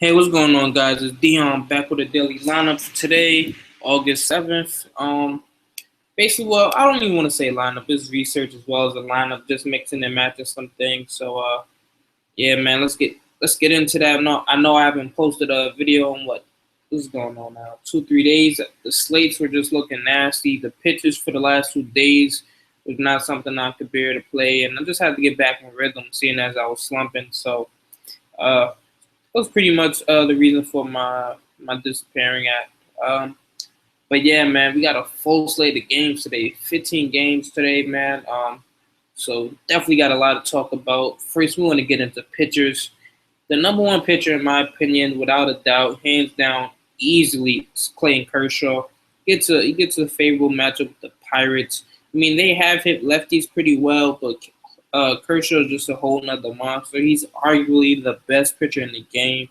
Hey, what's going on, guys? It's Dion back with a daily lineup for today, August 7th. Basically, well, I don't even want to say lineup. It's research as well as a lineup, just mixing and matching some things. So, yeah, man, let's get into that. I know I haven't posted a video on what's going on now. 2 3 days. The slates were just looking nasty. The pitches for the last 2 days was not something I could bear to play, and I just had to get back in rhythm, seeing as I was slumping. So. Uh, that was pretty much the reason for my disappearing act. But yeah, man, we got a full slate of games today. 15 games today, man. So definitely got a lot to talk about. First, we want to get into pitchers. The number one pitcher, in my opinion, without a doubt, hands down, easily, is Clayton Kershaw. He gets a favorable matchup with the Pirates. I mean, they have hit lefties pretty well, but Kershaw is just a whole nother monster. He's arguably the best pitcher in the game.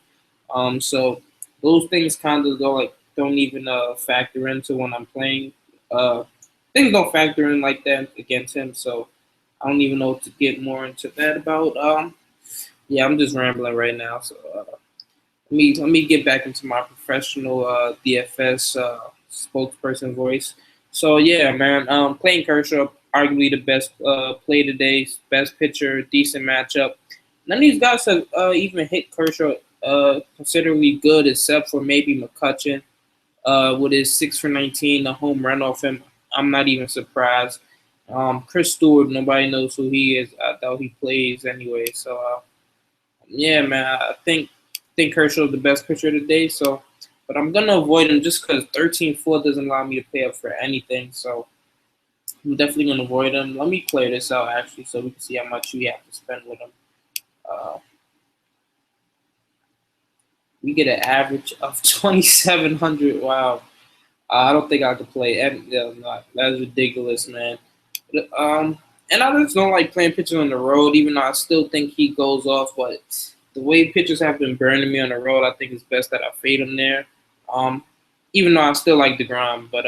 So those things kind of don't even factor into when I'm playing. Uh, Things don't factor in like that against him. So I don't even know what to get more into that about. Yeah, I'm just rambling right now. So let me get back into my professional DFS spokesperson voice. So yeah, man, playing Kershaw, arguably the best play today, best pitcher, decent matchup. None of these guys have even hit Kershaw considerably good, except for maybe McCutcheon with his 6 for 19, a home run off him. I'm not even surprised. Chris Stewart, nobody knows who he is. I thought he plays anyway. So yeah, man, I think Kershaw is the best pitcher today. So, but I'm gonna avoid him just because 13-4 doesn't allow me to pay up for anything. So I'm definitely gonna avoid him. Let me clear this out actually, so we can see how much we have to spend with him. Uh, we get an average of 2,700. Wow, I don't think I could play. That's ridiculous, man. And I just don't like playing pitchers on the road, even though I still think he goes off. But the way pitchers have been burning me on the road, I think it's best that I fade him there. Um, Even though I still like DeGrom, but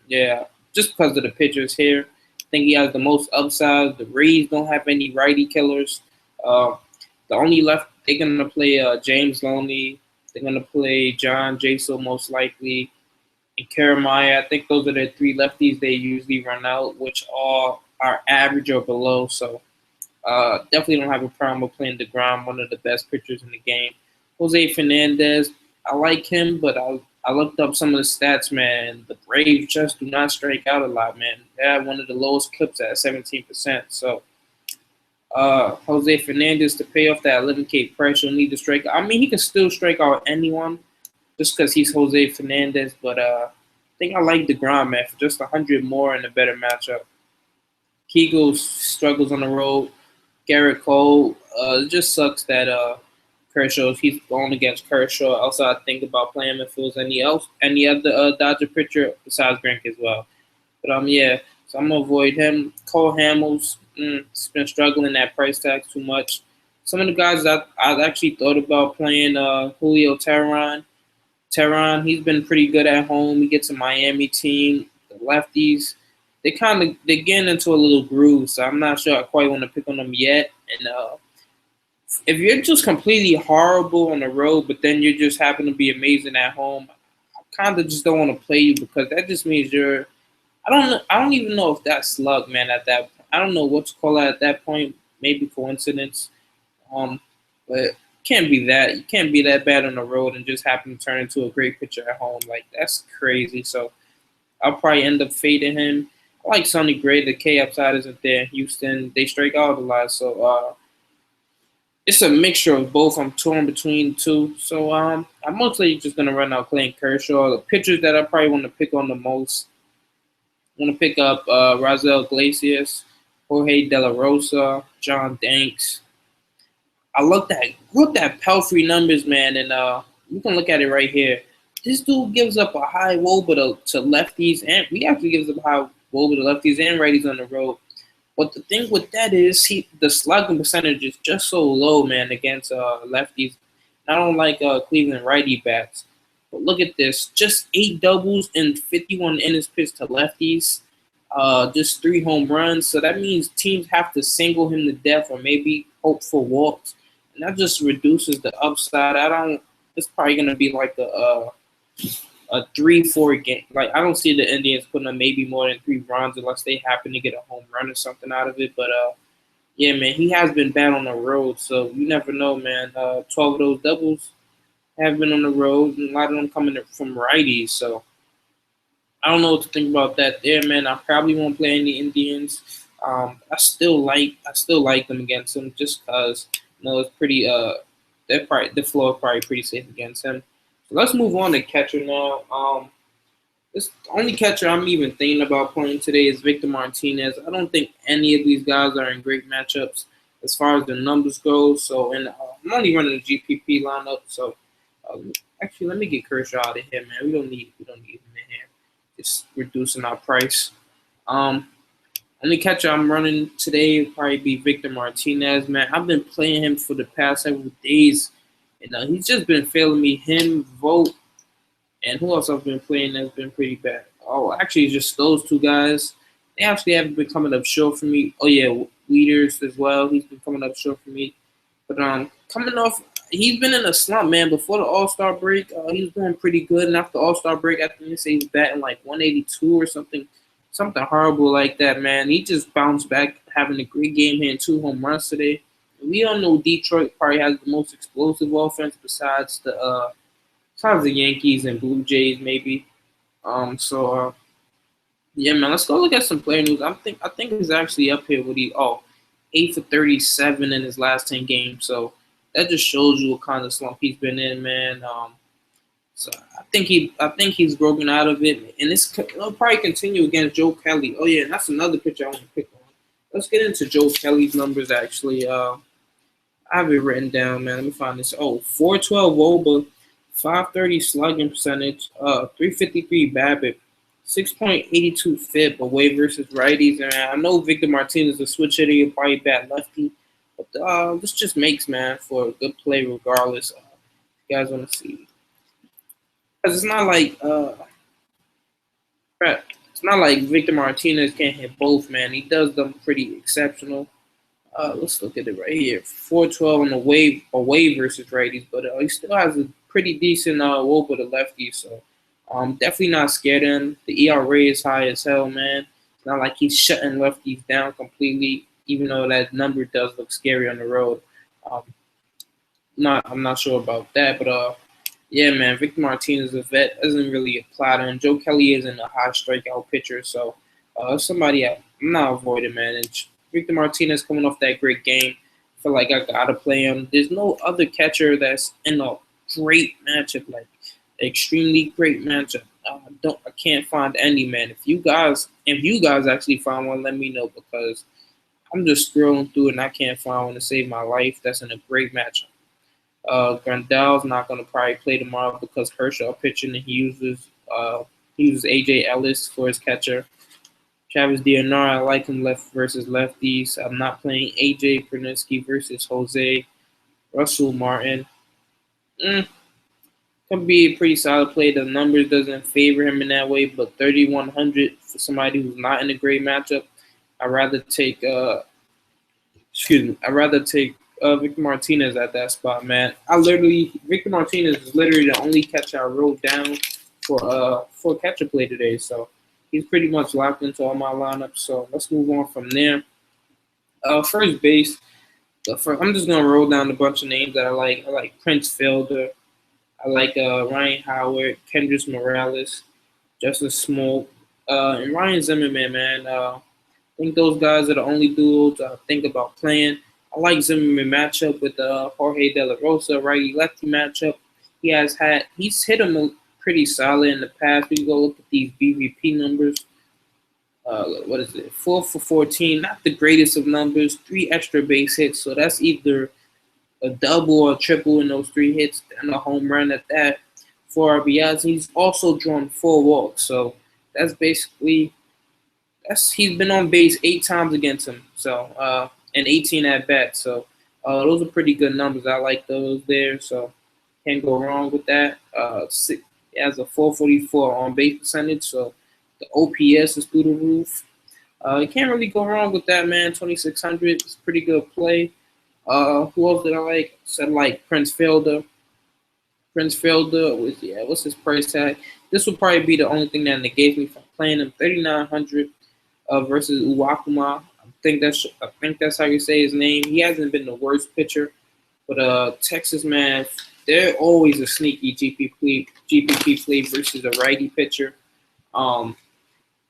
yeah, just because of the pitchers here, I think he has the most upside. The Rays don't have any righty killers. Uh, the only left they're gonna play James Loney. They're gonna play John Jaso most likely and Jeremiah. I think those are the three lefties they usually run out, which all are average or below. So definitely don't have a problem with playing DeGrom, one of the best pitchers in the game. Jose Fernandez, I like him, but I looked up some of the stats, man. The Braves just do not strike out a lot, man. They have one of the lowest clips at 17%. So Jose Fernandez to pay off that 11K price, you'll need to strike. I mean, he can still strike out anyone just because he's Jose Fernandez, but I think I like DeGrom, man, for just 100 more and a better matchup. Kegel struggles on the road. Garrett Cole, it just sucks that Kershaw, he's going against Kershaw. Also, I think about playing him if it was any other Dodger pitcher besides Grink as well. But yeah, so I'm gonna avoid him. Cole Hamels, he's been struggling at price tag too much. Some of the guys I actually thought about playing Julio Teheran, he's been pretty good at home. He gets a Miami team. The lefties, they getting into a little groove, so I'm not sure I quite want to pick on them yet. And if you're just completely horrible on the road, but then you just happen to be amazing at home, I kind of just don't want to play you because that just means you're. I don't even know if that's luck, man. At that, I don't know what to call it at that point. Maybe coincidence. But can't be that. You can't be that bad on the road and just happen to turn into a great pitcher at home. Like that's crazy. So I'll probably end up fading him. I like Sonny Gray. The K upside isn't there. Houston, they strike out a lot. So it's a mixture of both. I'm torn between the two. So I'm mostly just gonna run out Clayton Kershaw. The pitchers that I probably want to pick on the most. I want to pick up Razel Iglesias, Jorge De La Rosa, John Danks. I looked at Pelfrey numbers, man, and you can look at it right here. This dude gives up a high WOBA to lefties, and we actually gives up a high WOBA to lefties and righties on the road. But the thing with that is, the slugging percentage is just so low, man, against lefties. I don't like Cleveland righty bats. But look at this, just 8 doubles and 51 innings pitched to lefties. Just 3 home runs. So that means teams have to single him to death or maybe hope for walks. And that just reduces the upside. It's probably gonna be like a 3-4 game. Like I don't see the Indians putting up maybe more than 3 runs unless they happen to get a home run or something out of it. But yeah, man, he has been bad on the road, so you never know, man. 12 of those doubles have been on the road, and a lot of them coming from righties. So I don't know what to think about that there, man. I probably won't play any Indians. I still like them against them just because it's pretty the floor is probably pretty safe against him. So let's move on to catcher now. This the only catcher I'm even thinking about playing today is Victor Martinez. I don't think any of these guys are in great matchups as far as the numbers go. So, and I'm only running a GPP lineup. So, actually, let me get Kershaw out of here, man. We don't need him in here. Just reducing our price. Um, Only catcher I'm running today will probably be Victor Martinez, man. I've been playing him for the past several days, and he's just been failing me. Him, Vogt, and who else I've been playing that's been pretty bad? Oh, actually, just those two guys. They actually haven't been coming up short for me. Oh yeah, Weeders as well. He's been coming up short for me. But coming off, he's been in a slump, man. Before the All Star break, he was doing pretty good, and after All Star break, I think they say he's batting like 182 or something horrible like that, man. He just bounced back, having a great game here and 2 home runs today. We all know Detroit probably has the most explosive offense besides the Yankees and Blue Jays, maybe. Yeah, man. Let's go look at some player news. I think he's actually up here with 8 for 37 in his last 10 games. So that just shows you what kind of slump he's been in, man. So I think he's broken out of it, and it'll probably continue against Joe Kelly. Oh yeah, and that's another pitcher I want to pick on. Let's get into Joe Kelly's numbers actually. I have it written down, man. Let me find this. Oh, 412 WOBA, 530 slugging percentage, 353 BABIP, 6.82 FIP away versus righties. And I know Victor Martinez is a switch hitter, he'll probably bat lefty, but this just makes, man, for a good play regardless. You guys want to see? Because it's not like Victor Martinez can't hit both, man. He does them pretty exceptional. Let's look at it right here. 412 on the away versus righties, but he still has a pretty decent WOBA with the lefties. So definitely not scared of him. The ERA is high as hell, man. It's not like he's shutting lefties down completely, even though that number does look scary on the road. Um, I'm not sure about that, but yeah, man, Victor Martinez, a vet, doesn't really apply to him. Joe Kelly isn't a high strikeout pitcher, so somebody I'm not avoiding, man. And Victor Martinez coming off that great game, I feel like I gotta play him. There's no other catcher that's in a great matchup, like extremely great matchup. I can't find any, man. If you guys actually find one, let me know because I'm just scrolling through it and I can't find one to save my life. That's in a great matchup. Grandal's not going to probably play tomorrow because Kershaw pitching and he uses AJ Ellis for his catcher. Travis D'Arnaud, I like him left versus lefties. I'm not playing AJ Perninsky versus Jose. Russell Martin. Could be a pretty solid play. The numbers doesn't favor him in that way, but 3,100 for somebody who's not in a great matchup. I'd rather take Victor Martinez at that spot, man. Victor Martinez is literally the only catcher I wrote down for catcher play today. So he's pretty much locked into all my lineups. So let's move on from there. First base. I'm just gonna roll down a bunch of names that I like. I like Prince Fielder. I like Ryan Howard, Kendrick Morales, Justice Smoak, and Ryan Zimmerman, man. I think those guys are the only duos I think about playing. I like Zimmerman matchup with Jorge De La Rosa, righty lefty matchup. He's hit him pretty solid in the past. We can go look at these BVP numbers. What is it? 4 for 14, not the greatest of numbers. 3 extra base hits, so that's either a double or a triple in those 3 hits and a home run at that. 4 RBIs. He's also drawn 4 walks, so that's basically he's been on base 8 times against him. So and 18 at bat. So those are pretty good numbers. I like those there. So can't go wrong with that. He has a 444 on base percentage. So the OPS is through the roof. You can't really go wrong with that, man. 2,600 is pretty good play. Who else did I like? Said like Prince Fielder. Prince Fielder was what's his price tag? This will probably be the only thing that negates me from playing him. 3,900 versus Uwakuma. I think that's how you say his name. He hasn't been the worst pitcher, but Texas man, they're always a sneaky GPP play versus a righty pitcher. Um,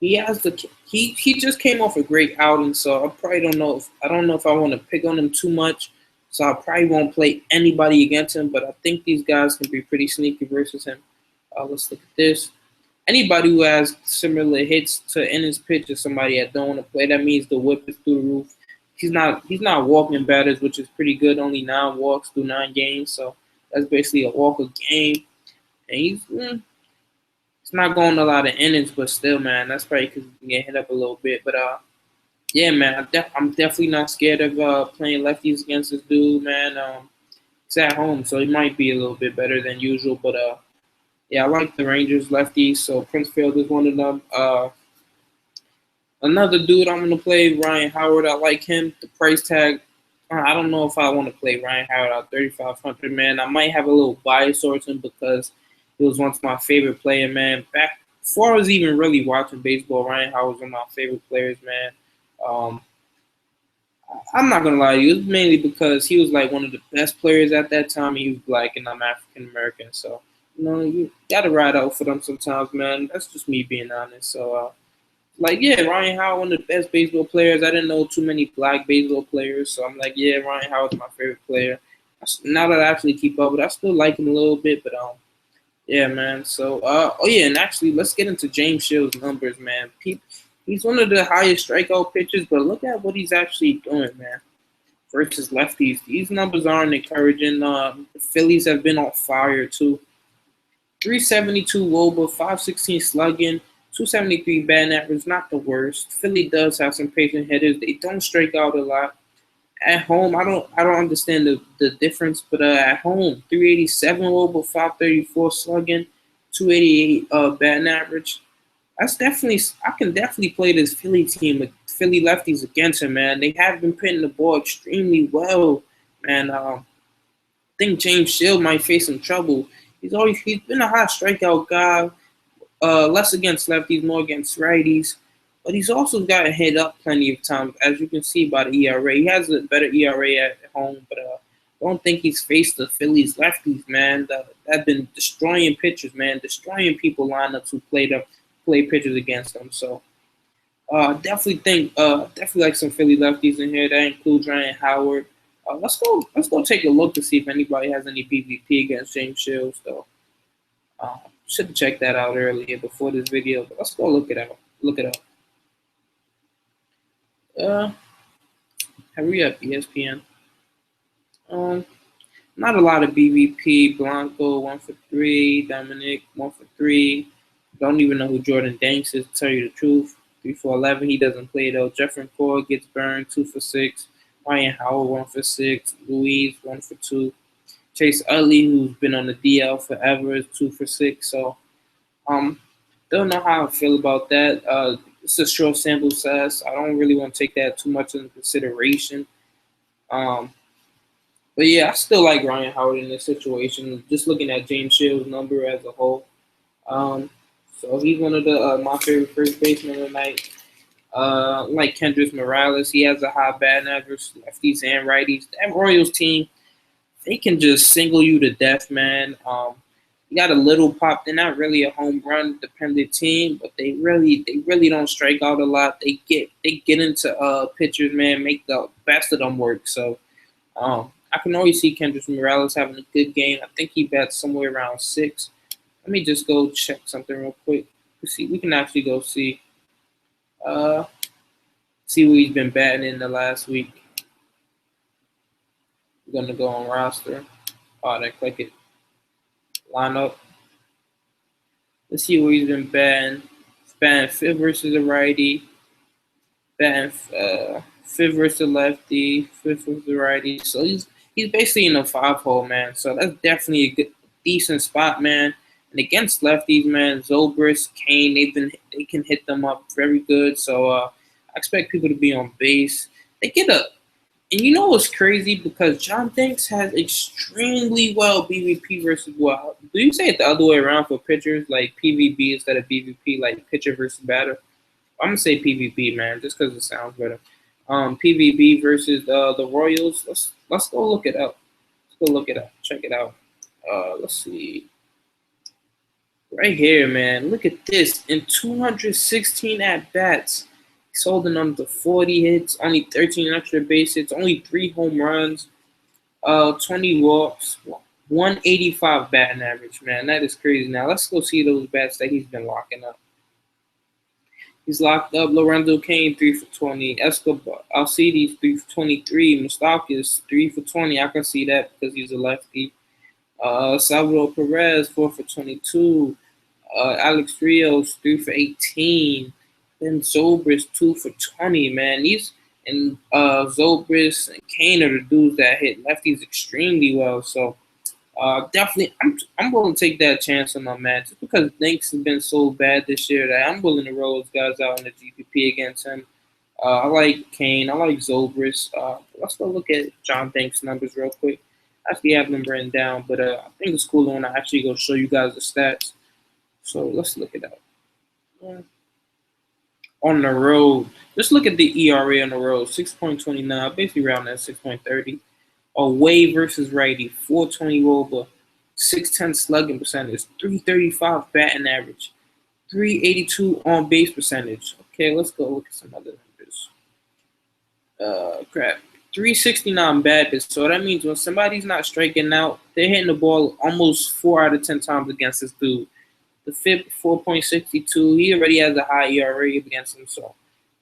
he has he just came off a great outing, so I don't know if I want to pick on him too much. So I probably won't play anybody against him, but I think these guys can be pretty sneaky versus him. Let's look at this. Anybody who has similar hits to in his pitch is somebody that don't want to play. That means the whip is through the roof. He's not walking batters, which is pretty good. Only 9 walks through 9 games, so that's basically a walk a game. And he's not going a lot of innings, but still, man, that's probably because he can get hit up a little bit. But yeah, man, I'm definitely not scared of playing lefties against this dude, man. He's at home, so he might be a little bit better than usual. But yeah, I like the Rangers lefties, so Prince Field is one of them. Another dude I'm gonna play, Ryan Howard. I like him. The price tag, I don't know if I want to play Ryan Howard at 3,500. Man, I might have a little bias towards him because he was once my favorite player, man. Back before I was even really watching baseball, Ryan Howard was one of my favorite players, man. Um, I'm not gonna lie to you, it's mainly because he was like one of the best players at that time. He was black and I'm African American, so you gotta ride out for them sometimes, man. That's just me being honest. So like, yeah, Ryan Howard, one of the best baseball players. I didn't know too many black baseball players, so I'm like, yeah, Ryan Howard's my favorite player. Now that I actually keep up with it, I still like him a little bit, but yeah, man. So, oh yeah, and actually, let's get into James Shields' numbers, man. He's one of the highest strikeout pitchers, but look at what he's actually doing, man. Versus lefties, these numbers aren't encouraging. The Phillies have been on fire too. 372 WOBA, 516 slugging, 273 batting average, not the worst. Philly does have some patient hitters. They don't strike out a lot. At home, I don't understand the difference, but at home, 387 WOBA, 534 slugging, 288 batting average. I can definitely play this Philly team, Philly lefties against him, man. They have been pitching the ball extremely well, man. I think James Shield might face some trouble. He's been a high strikeout guy, less against lefties, more against righties. But he's also gotten hit up plenty of times, as you can see by the ERA. He has a better ERA at home, but I don't think he's faced the Phillies lefties, man. That have been destroying pitchers, man, destroying people lineups who play pitchers against them. So definitely like some Philly lefties in here. That includes Ryan Howard. Let's go take a look to see if anybody has any PvP against James Shields, though. Should have checked that out earlier before this video, but let's go look it out. Look it up. Hurry up, ESPN. Not a lot of BVP. Blanco 1 for 3. Dominic 1 for 3. Don't even know who Jordan Danks is, to tell you the truth. 3 for 11. He doesn't play though. Jeffrey Core gets burned 2 for 6. Ryan Howard 1 for 6. Louise 1 for 2. Chase Utley, who's been on the DL forever, is 2 for 6. So don't know how I feel about that. It's a short sample size. I don't really want to take that too much into consideration. But yeah, I still like Ryan Howard in this situation. Just looking at James Shields' number as a whole. So he's one of the my favorite first basemen tonight. Like Kendrick Morales, he has a high batting average, lefties and righties. That Royals team, they can just single you to death, man. You got a little pop. They're not really a home run dependent team, but they really don't strike out a lot. They get into pitchers, man, make the best of them work. So I can always see Kendrick Morales having a good game. I think he bats somewhere around 6. Let me just go check something real quick. We can actually go see what he's been batting in the last week. We're gonna go on roster. Then click it. Lineup. Let's see where he's been batting. He's batting 5th versus a righty. Batting 5th versus a lefty. 5th versus a righty. So he's basically in a 5-hole, man. So that's definitely a decent spot, man. And against lefties, man, Zobrist, Kane, they can hit them up very good. So I expect people to be on base. They get a And you know what's crazy? Because John Danks has extremely well BVP versus well. Do you say it the other way around for pitchers, like PVB instead of BVP, like pitcher versus batter? I'm gonna say PVP, man, just because it sounds better. PVB versus the Royals. Let's go look it up. Let's go look it up. Check it out. Let's see. Right here, man. Look at this. In 216 at bats, he's holding on to 40 hits, only 13 extra base hits, only 3 home runs, 20 walks, 185 batting average, man. That is crazy. Now let's go see those bats that he's been locking up. He's locked up Lorenzo Cain 3 for 20, Escobar Alcides 3 for 23, Moustakas 3 for 20. I can see that because he's a lefty. Salvador Perez 4 for 22. Alex Rios 3 for 18. Then Zobrist 2 for 20. Man, Zobrist and Kane are the dudes that hit lefties extremely well. So definitely, I'm willing to take that chance on my man just because Danks has been so bad this year that I'm willing to roll those guys out in the GPP against him. I like Kane. I like Zobrist. Let's go look at John Danks' numbers real quick. I actually have them written down, but I think it's cool when I actually go show you guys the stats. So let's look it up. On the road, just look at the ERA on the road, 6.29, basically around that 6.30. Away versus righty, 420 WOBA, 610 slugging percentage, 335 batting average, 382 on base percentage. Okay, let's go look at some other numbers. Crap. 369 BABIP. So that means when somebody's not striking out, they're hitting the ball almost 4 out of 10 times against this dude. The FIP 4.62. He already has a high ERA against him, so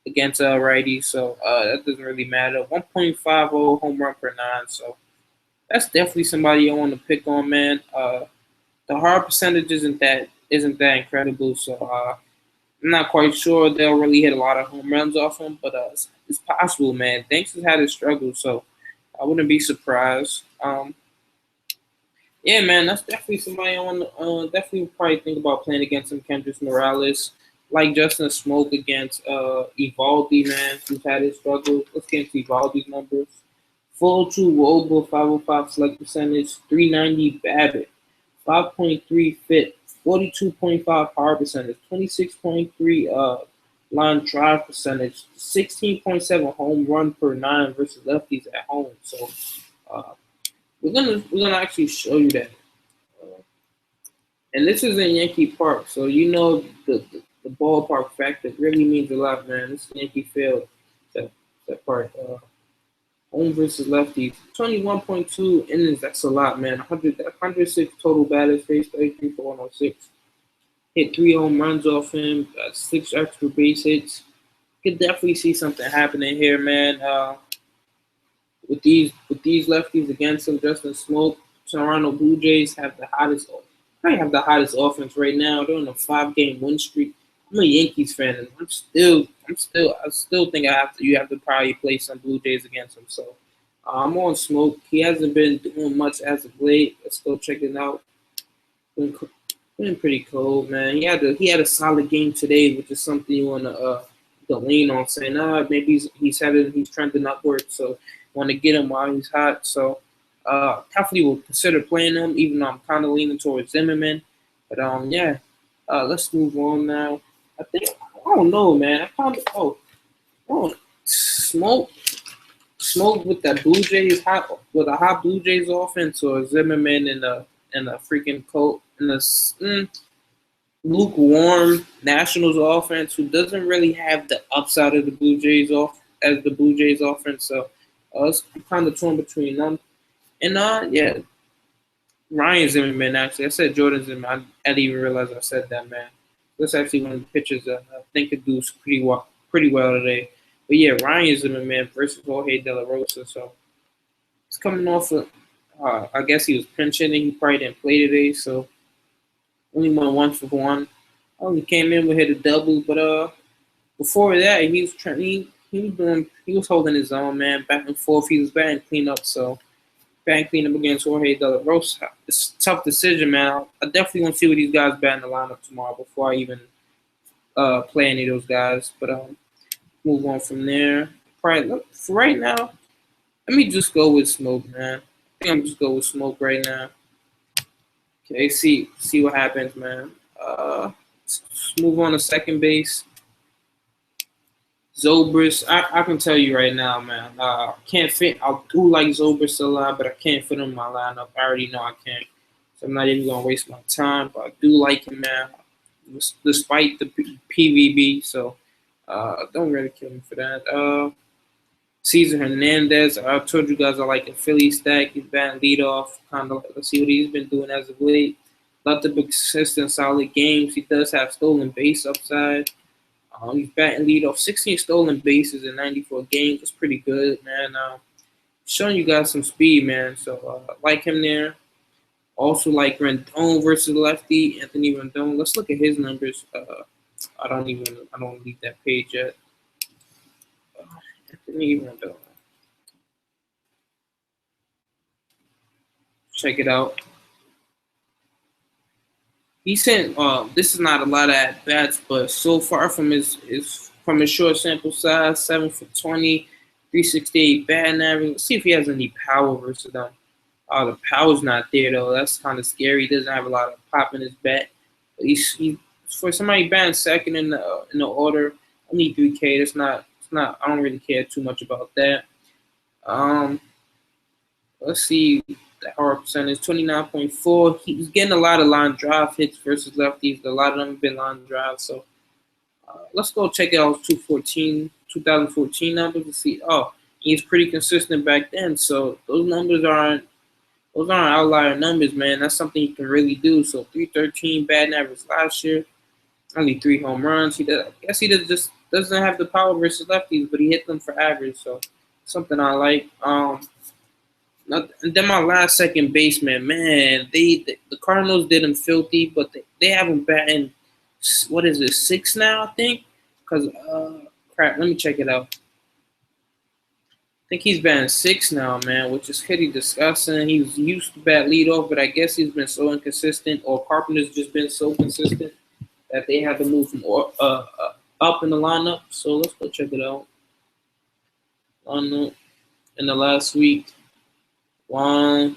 against righty. So that doesn't really matter. 1.50 home run per 9. So that's definitely somebody I want to pick on, man. The hard percentage isn't that incredible. So I'm not quite sure they'll really hit a lot of home runs off him, but it's possible, man. Danks has had his struggles, so I wouldn't be surprised. Yeah, man, that's definitely somebody I want to definitely probably think about playing against him. Kendrick Morales, like Justin Smoak against Evaldi, man, who's had his struggles. Let's get into Evaldi's numbers. 402 WOBA, 505 select percentage, 390 BABIP, 5.3 FIT, 42.5 power percentage, 26.3 line drive percentage, 16.7 home run per 9 versus lefties at home. So we're gonna actually show you that. And this is in Yankee Park, so you know the ballpark factor really means a lot, man. This is Yankee Field, that part. Home versus lefties, 21.2 innings. That's a lot, man. 106 total batters faced, 33 for 106. Hit 3 home runs off him, got 6 extra base hits. Could definitely see something happening here, man. With these lefties against him, Justin Smoak, Toronto Blue Jays probably have the hottest offense right now. They're on a 5-game win streak. I'm a Yankees fan, and I still think you have to probably play some Blue Jays against him. So I'm on Smoak. He hasn't been doing much as of late. Let's go check it out. Been pretty cold, man. He had a solid game today, which is something you want to lean on, saying, maybe he's trending upward, so want to get him while he's hot. So definitely will consider playing him, even though I'm kind of leaning towards Zimmerman. But yeah, let's move on now. I don't know, man. Smoak with that Blue Jays with a hot Blue Jays offense, or Zimmerman in a freaking coat in the lukewarm Nationals offense, who doesn't really have the upside of the Blue Jays offense. So I'm kind of torn between them. And yeah, Ryan Zimmerman, actually. I said Jordan Zimmerman. I didn't even realize I said that, man. That's actually one of the pitchers that I think could do pretty well today. But yeah, Ryan Zimmerman versus Jorge De La Rosa. So he's coming off I guess he was pinch hitting. He probably didn't play today, so only went 1 for 1. He came in, we hit a double, but before that, he was holding his own, man, back and forth. He was batting cleanup, so batting cleanup against Jorge De La Rosa. It's a tough decision, man. I definitely want to see what these guys bat in the lineup tomorrow before I even play any of those guys. But move on from there. Probably for right now, Let me just go with smoke, man. I think I'm just go with smoke right now. Okay, see what happens, man. Let's move on to second base. Zobrist, I can tell you right now, man. Can't fit. I do like Zobrist a lot, but I can't fit him in my lineup. I already know I can't, so I'm not even gonna waste my time. But I do like him, man, despite the PVB. So don't really kill me for that. Cesar Hernandez, I told you guys I like a Philly stack. He's batting leadoff. Kind of let's see what he's been doing as of late. Not the consistent, solid games. He does have stolen base upside. He's batting leadoff, 16 stolen bases in 94 games. That's pretty good, man. Showing you guys some speed, man. So like him there. Also like Rendon versus lefty, Anthony Rendon. Let's look at his numbers. I don't leave that page yet. Anthony Rendon. Check it out. He sent. This is not a lot of at bats, but so far from his short sample size, 7 for 20, 368 batting average. Let's see if he has any power versus them. The power's not there though. That's kind of scary. He doesn't have a lot of pop in his bat. But he for somebody batting second in the order. I need 3K. That's not. It's not. I don't really care too much about that. Let's see. The power percentage 29.4. He's getting a lot of line drive hits versus lefties. A lot of them have been line drives. So let's go check out 2014 numbers to see. Oh, he's pretty consistent back then. So those numbers aren't outlier numbers, man. That's something he can really do. So 313 batting average last year, only 3 home runs. I guess he just doesn't have the power versus lefties, but he hit them for average. So something I like. And then my last second baseman, man, the Cardinals did him filthy, but they have him batting, what is it, 6 now, I think? Because, crap, let me check it out. I think he's batting 6 now, man, which is pretty disgusting. He used to bat leadoff, but I guess he's been so inconsistent, or Carpenter's just been so consistent that they had to move him up in the lineup. So let's go check it out. In the last week. Juan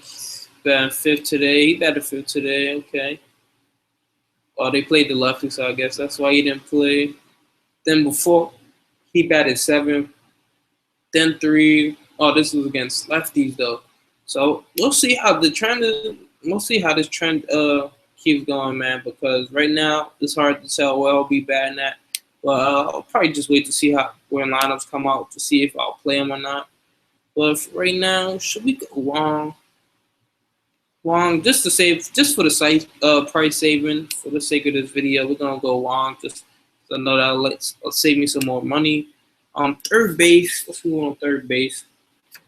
batting 5th today. He batted 5th today. Okay. Oh, they played the lefty, so I guess that's why he didn't play. Then before, he batted 7th. Then 3. Oh, this was against lefties though. So we'll see how the trend is. We'll see how this trend keeps going, man. Because right now it's hard to tell where I'll be batting at. But I'll probably just wait to see where lineups come out to see if I'll play them or not. But right now, should we go Wong? Wong, just for the site price saving, for the sake of this video, we're gonna go Wong. Just so I know that will save me some more money. Third base. Let's move on third base.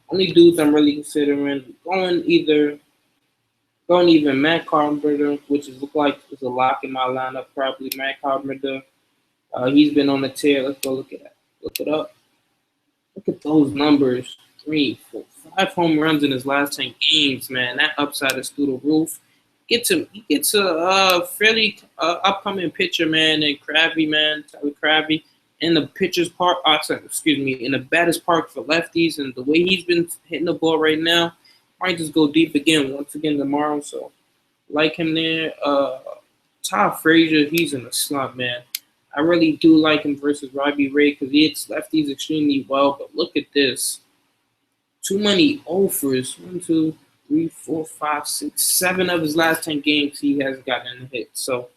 Only dudes I'm really considering going even Matt Carpenter, which is look like is a lock in my lineup. Probably Matt Carpenter. He's been on the tear. Let's go look at that. Look it up. Look at those numbers. 3, 4, 5 home runs in his last 10 games, man. That upside is through the roof. He gets a fairly upcoming pitcher, man, and Krabby, man, Tyler Krabby, in the pitcher's park. In the batter's park for lefties, and the way he's been hitting the ball right now, might just go deep once again tomorrow. So, like him there. Todd Frazier, he's in a slump, man. I really do like him versus Robbie Ray because he hits lefties extremely well. But look at this. Too many offers. 1, 2, 3, 4, 5, 6, 7 of his last 10 games he has gotten a hit. So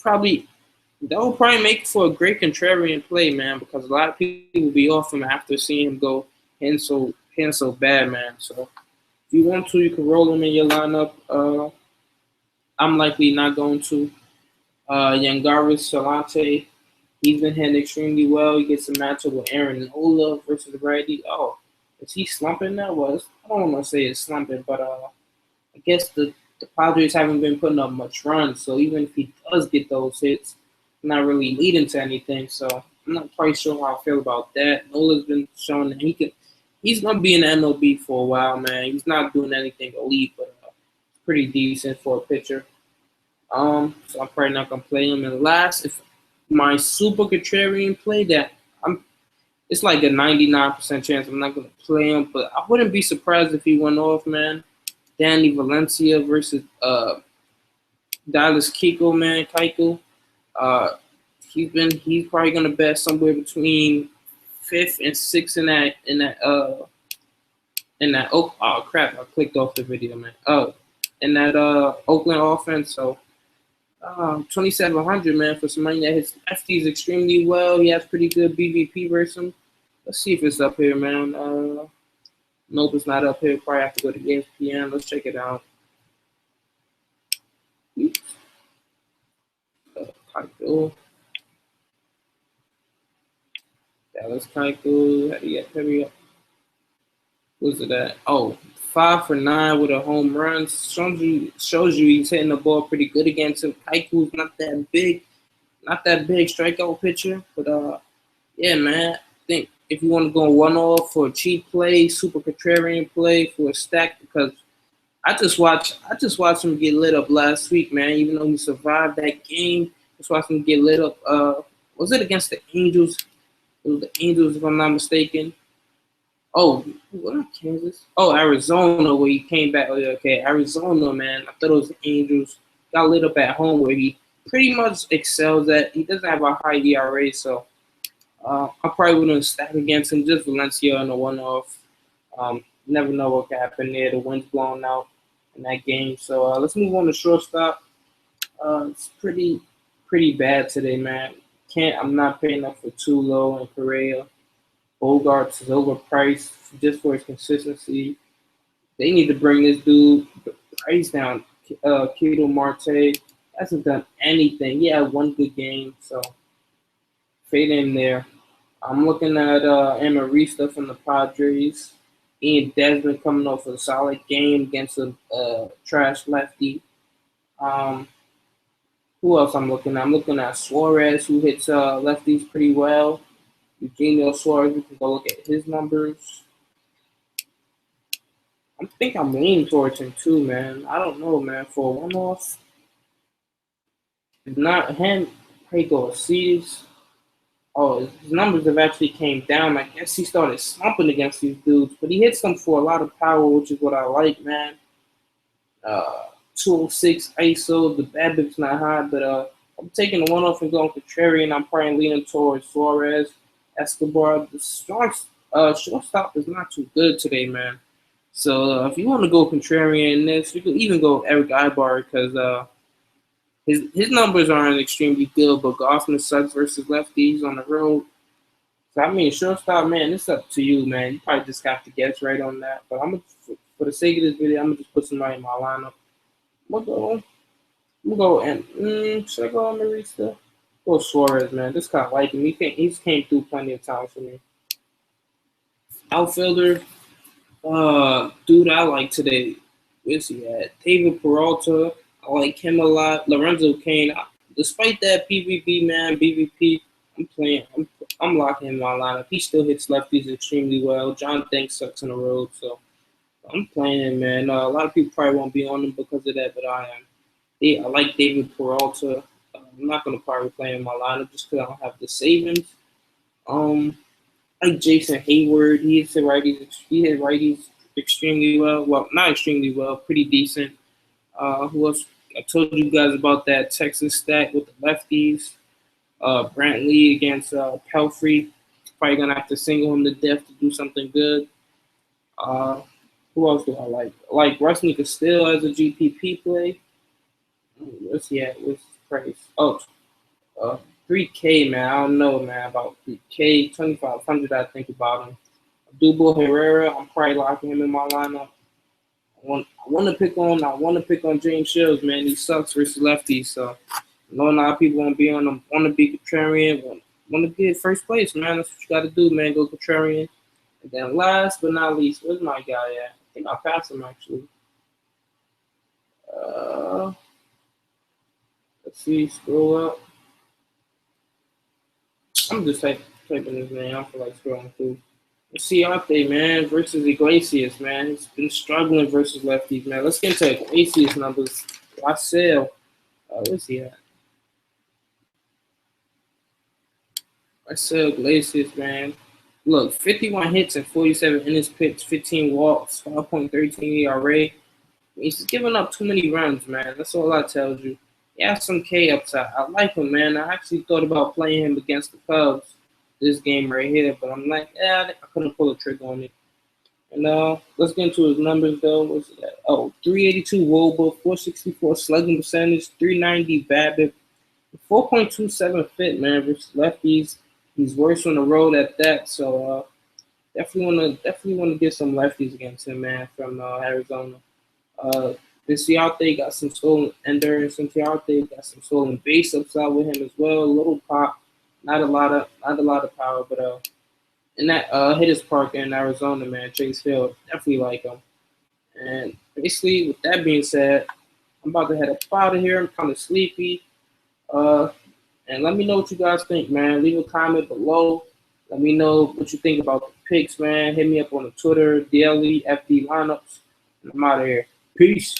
that will probably make for a great contrarian play, man, because a lot of people will be off him after seeing him go hitting so bad, man. So if you want to, you can roll him in your lineup. I'm likely not going to. Yangaris Solante, he's been hitting extremely well. He gets a matchup with Aaron Nola versus righty. Oh. Is he slumping now? Well, I don't want to say it's slumping, but I guess the Padres haven't been putting up much runs. So even if he does get those hits, not really leading to anything. So I'm not quite sure how I feel about that. Nola's been showing that he's gonna be in the MLB for a while, man. He's not doing anything elite, but pretty decent for a pitcher. So I'm probably not gonna play him. And last, if my super contrarian play that it's like a 99% chance I'm not gonna play him, but I wouldn't be surprised if he went off, man. Danny Valencia versus Dallas Keuchel. Uh, he's probably gonna bet somewhere between fifth and sixth in that oh crap, I clicked off the video, man. In that Oakland offense. So 2,700, man, for somebody that hits lefties extremely well. He has pretty good BVP versus him. Let's see if it's up here, man. Nope, it's not up here. Probably have to go to ESPN. Let's check it out. Keuchel. Dallas Keuchel. Hurry up. What's it at? Oh, 5 for 9 with a home run. Shows you he's hitting the ball pretty good against him. Keuchel's not that big strikeout pitcher. But yeah, man. I think if you want to go one-off for a cheap play, super contrarian play for a stack, because I just watched him get lit up last week, man. Even though he survived that game, just watched him get lit up. Was it against the Angels? It was the Angels, if I'm not mistaken. Oh, what Kansas? Oh, Arizona, where he came back. Oh, yeah, okay, Arizona, man. I thought it was the Angels. Got lit up at home, where he pretty much excels at. He doesn't have a high ERA, so I probably wouldn't stack against him. Just Valencia on a one-off. Never know what could happen there. The wind's blown out in that game. So let's move on to shortstop. It's pretty bad today, man. I'm not paying up for Tulo and Correa. Bogarts is overpriced just for his consistency. They need to bring this dude price down. Keto Marte hasn't done anything. He had one good game, so fade him there. I'm looking at Amarista from the Padres. Ian Desmond coming off a solid game against a trash lefty. Who else I'm looking at? I'm looking at Suarez, who hits lefties pretty well. Eugenio Suarez, we can go look at his numbers. I think I'm leaning towards him too, man. I don't know, man. For a one-off, if not him, he goes C's. Oh, his numbers have actually came down. I guess he started slumping against these dudes, but he hits them for a lot of power, which is what I like, man. 206 ISO. The BABIP's not high, but I'm taking the one-off and going contrarian. I'm probably leaning towards Suarez. Escobar. The shortstop is not too good today, man. So if you want to go contrarian in this, you could even go Eric Ibar because his numbers aren't extremely good, but Goffman sucks versus lefties on the road. So I mean, shortstop, man, it's up to you, man. You probably just have to guess right on that. But for the sake of this video, I'm gonna just put somebody in my lineup. I'm gonna go and should I go on Marista? Go Suarez, man. Just kind of like him. He's came through plenty of times for me. Outfielder, dude, I like today. Where's he at? David Peralta. I like him a lot. Lorenzo Cain. Despite that BVP, man, I'm locking him in my lineup. He still hits lefties extremely well. John Thanks sucks on the road, so I'm playing him, man. A lot of people probably won't be on him because of that, but I am. I like David Peralta. I'm not going to probably play him in my lineup just because I don't have the savings. Like Jason Hayward, he hit righties extremely well. Well, not extremely well, pretty decent. Who else? I told you guys about that Texas stack with the lefties. Brantley against Pelfrey. Probably going to have to single him to death to do something good. Who else do I like? I like Rusney Castillo as a GPP play. What's he at? What's his price? Oh, 3K, man. I don't know, man. About 3K, 2,500. I think about him. Dubo Herrera. I'm probably locking him in my lineup. I want to pick on James Shields, man. He sucks versus lefties, so I know a lot of people won't be on him. Want to be contrarian. Want to get first place, man. That's what you got to do, man. Go contrarian. And then last but not least, where's my guy at? I think I passed him actually. Let's see. Scroll up. I'm just typing his name. I don't feel like scrolling through. Ciarte, man, versus Iglesias, man. He's been struggling versus lefties, man. Let's get into Iglesias numbers. Marcel. Where's he at? Marcel Iglesias, man. Look, 51 hits and 47 innings pitched, 15 walks, 5.13 ERA. He's giving up too many runs, man. That's all that tells you. He has some K upside. I like him, man. I actually thought about playing him against the Cubs this game right here, but I'm like, I couldn't pull a trigger on it. And let's get into his numbers though. What's that? Oh, 382 WOBA, 464 slugging percentage, 390 BABIP, 4.27 fit, man. Versus lefties, he's worse on the road at that. So definitely wanna get some lefties against him, man, from Arizona. Uh, Ciarte got some stolen endurance. Ciarte got some stolen base upside with him as well. A little pop, not a lot of power, but in that hitters park in Arizona, man, Chase Field, definitely like him. And basically, with that being said, I'm about to head up out of here. I'm kind of sleepy. Uh, and let me know what you guys think, man. Leave a comment below. Let me know what you think about the picks, man. Hit me up on the Twitter, daily FD lineups. And I'm out of here. Peace.